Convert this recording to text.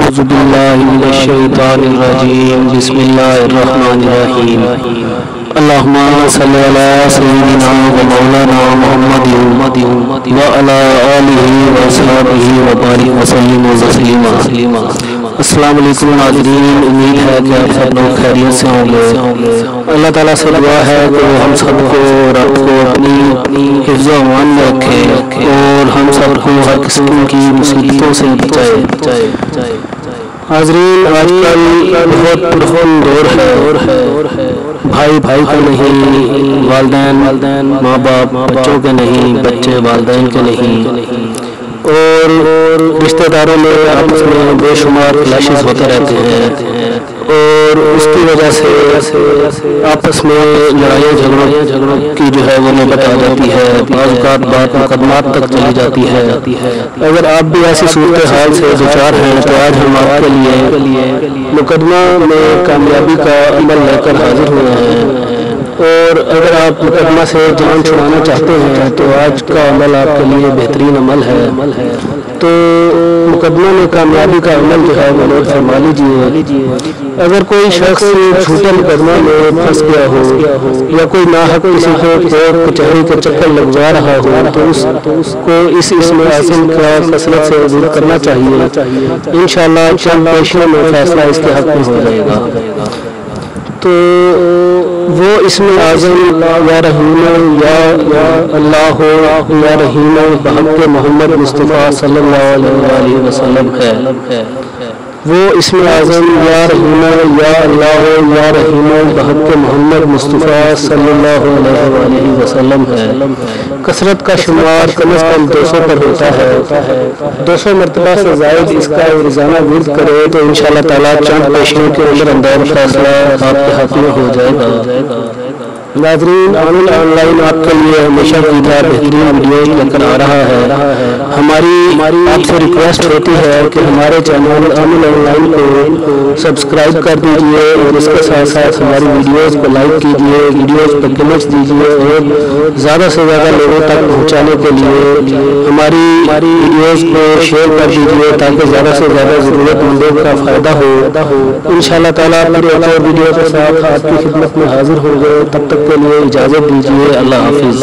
اعوذ باللہ من الشیطان الرجیم بسم اللہ الرحمن الرحیم اللہم صلی علی سیدنا و مولانا محمد و علی آلہ و صحبہ و بارک وسلم تسلیما۔ السلام علیکم ناظرین، امید ہے کہ آپ سب لوگ خیریت سے ہوں گے۔ اللہ تعالیٰ سے دعا ہے کہ وہ ہم سب کو اور آپ کو اپنی حفظ و امان میں رکھے اور ہم سب کو ہر قسم کی مصیبتوں سے بچائے۔ حاضرین، آج کل بہت پرخون دور ہے، بھائی کا نہیں، والدین ماں باپ بچوں کے نہیں، بچے والدین کے نہیں، اور رشتہ داروں میں آپس میں بے شمار کلیشز ہوتے رہتے ہیں اور اس کی وجہ سے آپس میں لڑائیاں جھگڑوں کی جو ہے وہ نوبت آ جاتی ہے، بعض اوقات بات مقدمات تک چلی جاتی ہے۔ اگر آپ بھی ایسی صورتحال سے دوچار ہیں تو آج ہم آپ کے لیے مقدمہ میں کامیابی کا عمل لے کر حاضر ہوئے ہیں، اور اگر آپ مقدمہ سے جان چھڑانا چاہتے ہیں تو آج کا عمل آپ کے لیے بہترین عمل ہے۔ تو مقدمہ میں کامیابی کا عمل جو ہے وہ نوٹ فرما لیجیے۔ اگر کوئی شخص جھوٹے مقدمہ میں پھنس گیا ہو یا کوئی ناحق کسی کو کورٹ کچہری کے چکر لگوا رہا ہو تو اس کو اس اسم عظیم کا کثرت سے عبور کرنا چاہیے۔ انشاءاللہ چند پیشوں میں فیصلہ اس کے حق میں ہو جائے گا۔ تو وہ اسم اعظم یا رحیم یا اللہ یا رحیم بحق محمد مصطفیٰ صلی اللہ علیہ وسلم ہے۔ وہ اسم اعظم یا رحیم یا اللہ یا رحیم بحق محمد مصطفیٰ صلی اللہ علیہ وسلم ہے۔ کثرت کا شمار کم از کم 200 پر ہوتا ہے۔ 200 مرتبہ سے زائد اس کا روزانہ ورد کرے تو انشاءاللہ تعالیٰ چند پیشوں کے اندر فیصلہ آپ کے حق میں ہو جائے گا۔ ناظرین، آن لائن آپ کے لیے ہمیشہ کی طرح بہترین ویڈیوز لے کر آ رہا ہے۔ ہماری آپ سے ریکویسٹ ہوتی ہے کہ ہمارے چینل آن لائن کو سبسکرائب کر دیجئے اور اس کے ساتھ ساتھ ہماری ویڈیوز کو لائک کیجئے، ویڈیوز پر کمنٹس دیجئے اور زیادہ سے زیادہ لوگوں تک پہنچانے کے لیے ہماری ویڈیوز کو شیئر کر دیجئے تاکہ زیادہ سے زیادہ ضرورت مندوں کا فائدہ ہو۔ انشاءاللہ تعالیٰ پھر ایک اور ویڈیو کے ساتھ آپ کی خدمت میں حاضر ہوں گے۔ تب تک کے لیے اجازت دیجیے۔ اللہ حافظ۔